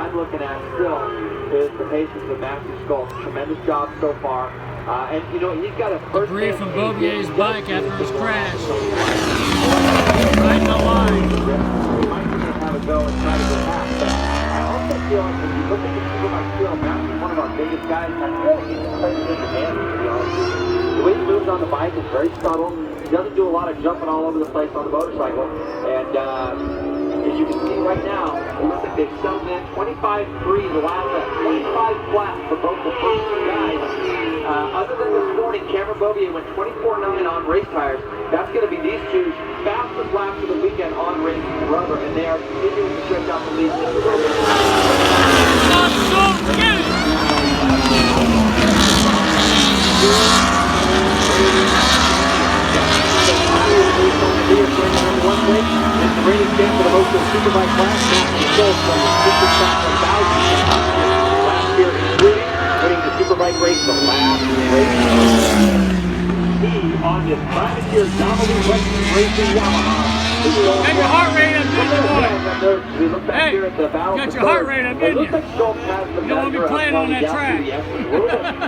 I'm looking at still is the patience of Matthew Skolk. Tremendous job so far. And, you know, he's got a first debris from Beaubier's bike after his crash. Right in the line. He might be going to have a go and try to go past. But I also feel like when you look at the Superbike field, Matthew's one of our biggest guys. I feel like he's plays in the hands, to be honest with you. The way he moves on the bike is very subtle. He doesn't do a lot of jumping all over the place on the motorcycle. And as you can see right now, it looks like they've settled in 25-3 the last 25 flaps for both the first two guys. Other than this morning, Cameron Beaubier went 24-9 on race tires. That's going to be these two's fastest laps of the weekend on race rubber, and they are continuing to stretch out the lead just a little bit. It's the reigning champ for the Moto Superbike class, Matthew Skolk from the Superstock 1000 last year, including winning the Superbike race the last race. He on this privateer Dominique Racing Yamaha. Got your heart rate up, didn't you, boy? Hey, got your heart rate up, didn't you? You don't want to be playing on that track.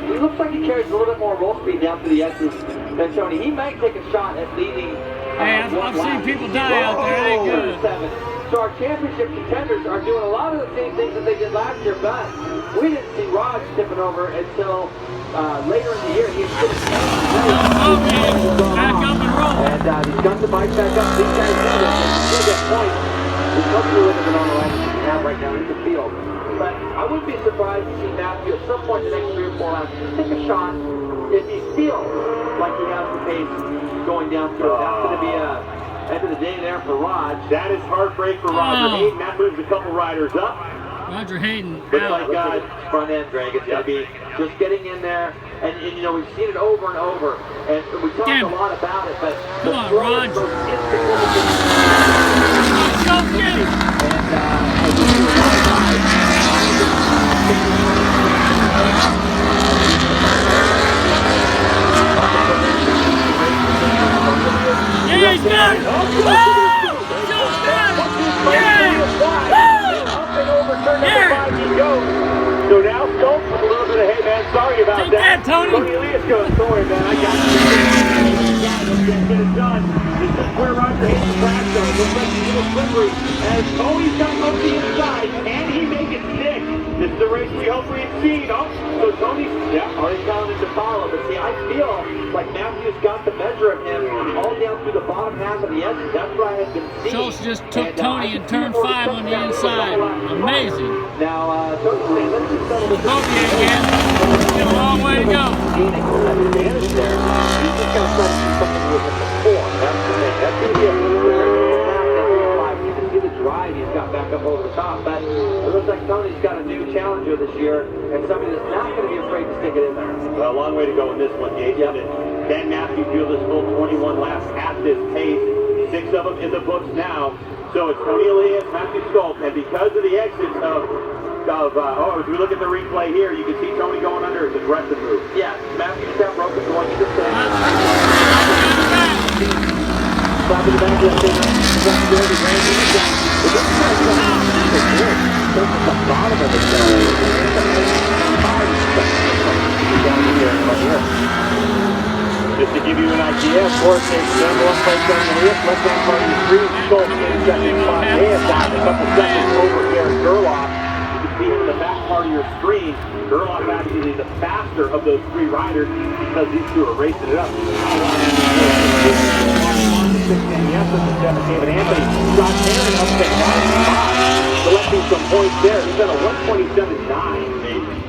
He looks like he carries a little bit more roll speed down to the X's than Tony. He might take a shot at leading. Hey, I've seen people die out there. It ain't good. So our championship contenders are doing a lot of the same things that they did last year, but we didn't see Raj tipping over until later in the year. He's back up and roll. And he's got the bike back up. These guys know that they still get points. He's comfortable with it on the line that we have right now in the field. But I wouldn't be surprised to see Matthew at some point in the next 3 or 4 laps just take a shot if he feels like he has the pace going down through. That's going to be a end of the day there for Raj. That is heartbreak for Roger Hayden. That moves a couple riders up. Roger Hayden. Looks like front end drag. It's going to be just getting in there. And, you know, we've seen it over and over. And we talked a lot about it, but come on, Raj. Go get it. Yeah, he's got it! Woo! Joe's got it! Yeah! So now Skolk with a little bit of, hey man, sorry about take that, Tony! Tony Elias goes, sorry man, I got you. Let's get it done. This is where Roger hits the track though. It looks like a little slippery. As Tony's got on the inside, and he make it stick. This is the race we hope we had seen. Oh, so Tony's already telling him to follow. But see, I feel like Matthew's got the measure of him all down through the bottom half of the edges. That's what I had been seeing. Schultz just took Tony in turn 5 on the inside. Amazing. Now, Tony's saying, let's just settle this. Beaubier again. Still a long way to go. Gaining an advantage there. He's just going to try to do something with him before. That's the thing. That's going to be a you can see the drive he's got back up over the top. But it looks like Tony's got a new challenger this year and somebody that's not going to be afraid to stick it in there. Well, a long way to go in this one, Jason. And can Matthew do this full 21 laps at this pace? 6 of them in the books now. So it's Tony Elias, Matthew Skolk, and because of the exits as we look at the replay here, you can see Tony going under his aggressive move. Yeah, Matthew's got broken going into the top of the back of the thing. The bottom of it, just to give you an idea, of course, there's number 1 place on the left-hand part of the screen. Skolk in second spot. They have gotten a couple seconds over Garrett Gerloff. You can see him in the back part of your screen. Gerloff actually the faster of those 3 riders because these 2 are racing it up. David Anthony, Josh Aaron up to 9-5, collecting some points there. He's at a 127.9.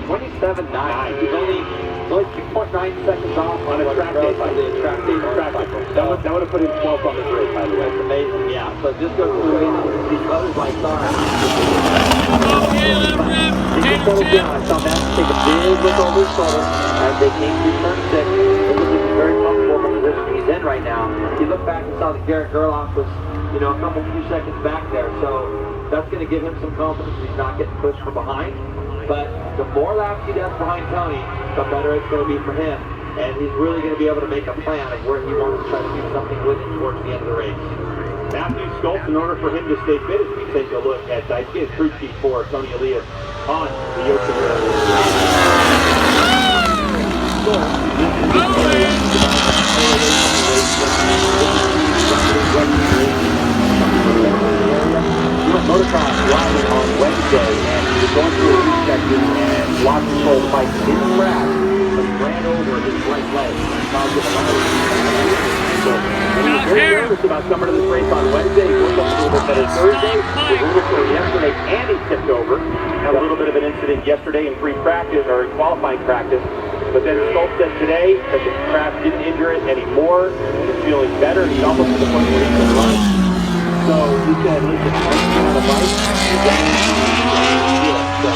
27.9. He's only 2.9 seconds off on a track day. That would have put him 12th on the grid, by the way. That's amazing. Yeah. So just go through these others like that. I saw Matt take a big look over his shoulder as they came through turn 6. It looks very comfortable from the position he's in right now. He looked back and saw that Garrett Gerloff was, you know, a couple few seconds back there. So that's going to give him some confidence he's not getting pushed from behind. But the more laps he does behind Tony, the better it's going to be for him. And he's really going to be able to make a plan of where he wants to try to do something with it towards the end of the race. Matthew Schultz, in order for him to stay fit, as we take a look at Daisuke's crew chief for Tony Elias on the Yoshimura. Motocross riding on Wednesday, and he was going through a resection and lost control of the bike in the crash, but he ran over his right leg and caused him a lot of and he was very nervous about coming to this race on Wednesday. He looked up a little bit better Thursday, he was over yesterday, and he tipped over. Had a little bit of an incident yesterday in free practice, or in qualifying practice. But then Schultz said today that the crash didn't injure it anymore. He's feeling better. He's almost to the point where he can run. So he said, listen, once you have a bike, you're going to feel it. So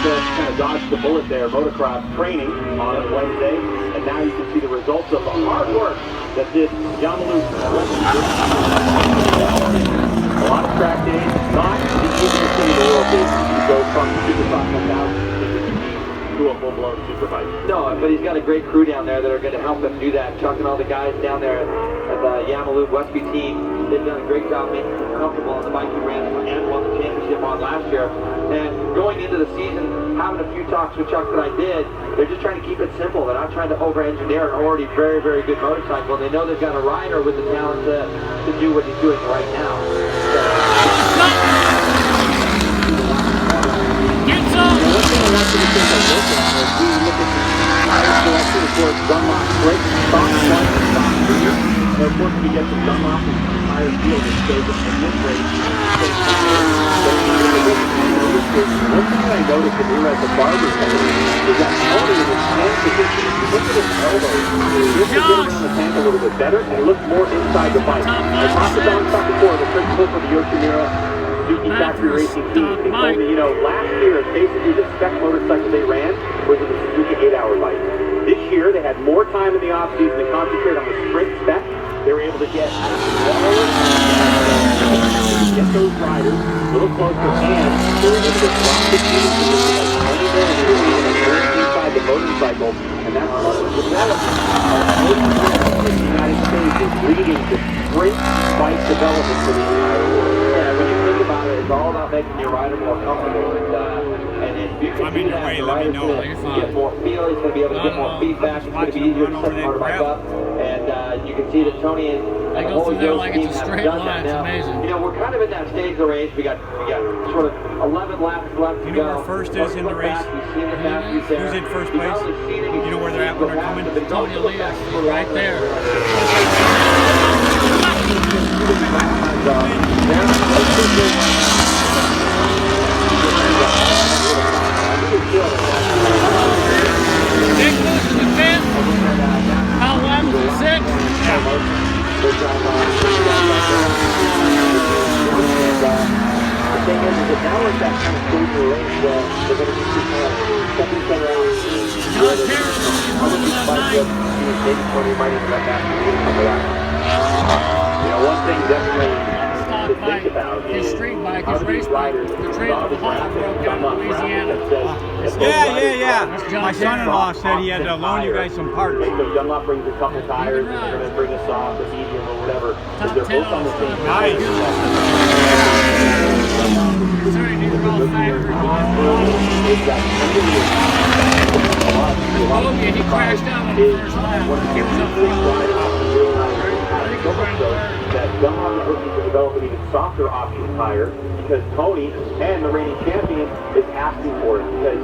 that's kind of dodged the bullet there. Motocross training on Wednesday, and now you can see the results of the hard work that this Yamalu a lot of track days, not the easiest thing in the world to go from Supercross 1000 to a full-blown Superbike. No, but he's got a great crew down there that are going to help him do that. Chuck and all the guys down there at the Yamalu Westby team, they've done a great job making him comfortable on the bike he ran and won the championship on last year. And going into the season, having a few talks with Chuck that I did, they're just trying to keep it simple. They're not trying to over-engineer an already very, very good motorcycle. They know they've got a rider with the talent to do what he's doing right now. Get some! One thing I want you to take a look at is we look at the tire selection, of course, Dunlop straight, stock one, and stock rear. And of course, we get some Dunlop and tire field that stays in this race. One thing I noticed when we were at the barber center is that Tony in his tank position, if you look at his elbows, he looks to get around the tank a little bit better, and he looks more inside the bike. I talked to Don Stock before, the principal for the Yoshimura Suzuki Factory Racing Team, and he told me, you know, last year, basically the spec motorcycle they ran was with the Suzuki 8-hour bike. This year, they had more time in the off-season to concentrate on the sprint spec. They were able to get those riders a little closer, and they were able to drop the speed to inside the motorcycle, and that's part of the development of the United States is leading the sprint bike development for the entire world. Yeah, when you think about it, it's all about making your rider more comfortable. And if you can do that, the rider's going to get more feel, he's going to be able to get more feedback, it's going to be easier to set the motorbike up. And you can see that Tony and the whole Yoast team have done that now. You know, we're kind of in that stage of the race. We got sort of 11 laps left to go. You know where first is in the race? Who's in first place? You know where they're at when they're coming? Tony Elias, right there. Nick Lewis in the 5th. Kyle Adams in 6th. The thing is that now we're at that kind of stage of the race where they're going to be stepping each other out. John Harris Maybe Tony might even let that come around. You know, one thing definitely to think about his is street bike, how his these race bike, riders the trail of the Hall broke out in Louisiana. My son-in-law said he had to loan you guys some parts. So Dunlop brings a couple tires, and they're going to bring a soft, a medium, or whatever. They're both on the same tire. Sorry, these are all factory. He crashed out on the first lap. He was up front. That Dunlop is looking to develop an even softer option tire because Tony and the reigning champion is asking for it because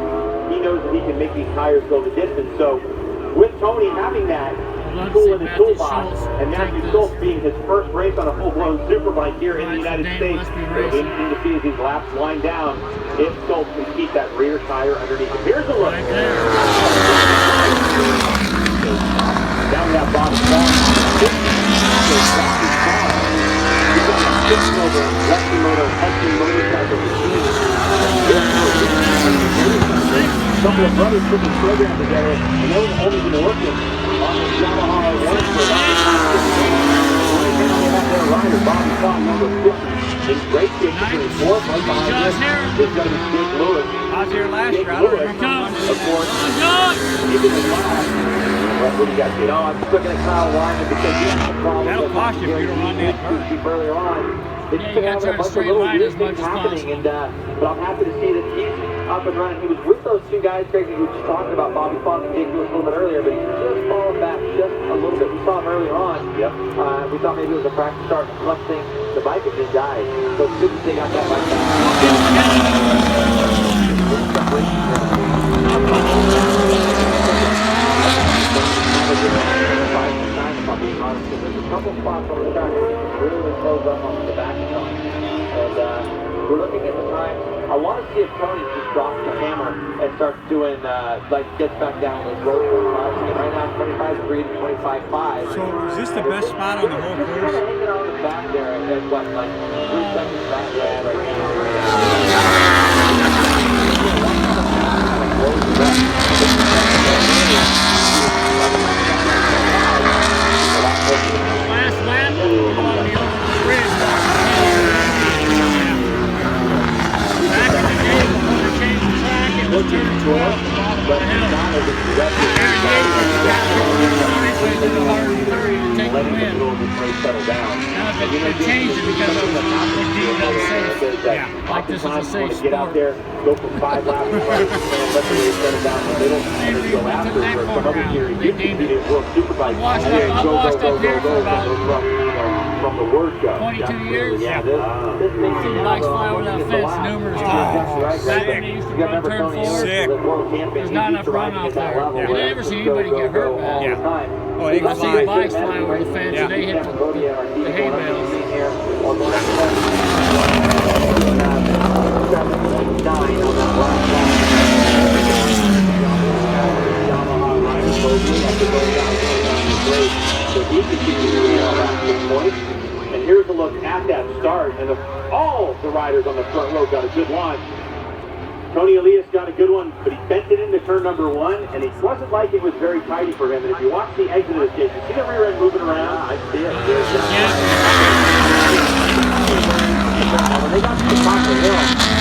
he knows that he can make these tires go the distance. So with Tony having that tool in his toolbox and Matthew Schultz being his first race on a full-blown superbike here in the United States, it'll be interesting to see as these laps wind down if Schultz can keep that rear tire underneath him. Here's a look. Right there. Now we have Bob Strong. Over Leximoto Hudson motorcycle machine. A couple of brothers put this program together, and those have only been working on the Yamaha 1 for about the past 6 years. They have their rider, Bobby Strong, number 50, in great shape between 4th right behind this. This guy is Jake Lewis. I was here last year. I don't remember. Of course, even the last. What do you got to do? No, I'm just looking at Kyle Wyman because he had some problems. That'll cost you if you don't run that dirt. Keep earlier on. They Yeah, just you been gotta having a try to bunch of straight little line weird as much things as happening, possible. but I'm happy to see that he's up and running. He was with those two guys, Greg, that you were just talking about, Bobby Funk and Jake Lewis a little bit earlier, but he's just fallen back just a little bit. We saw him earlier on. Yep. We thought maybe it was a practice start, flexing. The bike had just died. So as soon as they got that bike back, there's a couple spots on the track where really close up on the back of and we're looking at the time. I want to see if Tony just drops the hammer and starts doing like gets back down those road miles. Right now 25.3 to 25.5. So is this the best spot on the whole Just kind of course? hanging on the back there at what, like 3 seconds back there right now. Last lap, on the bridge. Back in the day, before they changed the track, it was turn 12 off the hill. 38 to the 130 to take the win. Now they changed it because of the deemed unsafe. Yeah. Like this is a safe Get out sport. there, go for 5 laps, and let the race settle down the middle, and then go after it. For some other year, you can be the World Superbike. I washed up here for about from the word go. 22 years. Yeah, this Seen bikes fly over that fence numerous times. Back when they used to run turn 4, Sick. there's not enough runoff there. You never see anybody get hurt bad. Yeah. Oh, they I fly. see bikes fly over the fence and they hit the hay bales. And here's a look at that start, and all the riders on the front row got a good launch. Tony Elias got a good one, but he bent it into turn number 1, and it wasn't like it was very tidy for him. And if you watch the exit of the stage, you see the rear end moving around? I see it. When they got to the top of the hill,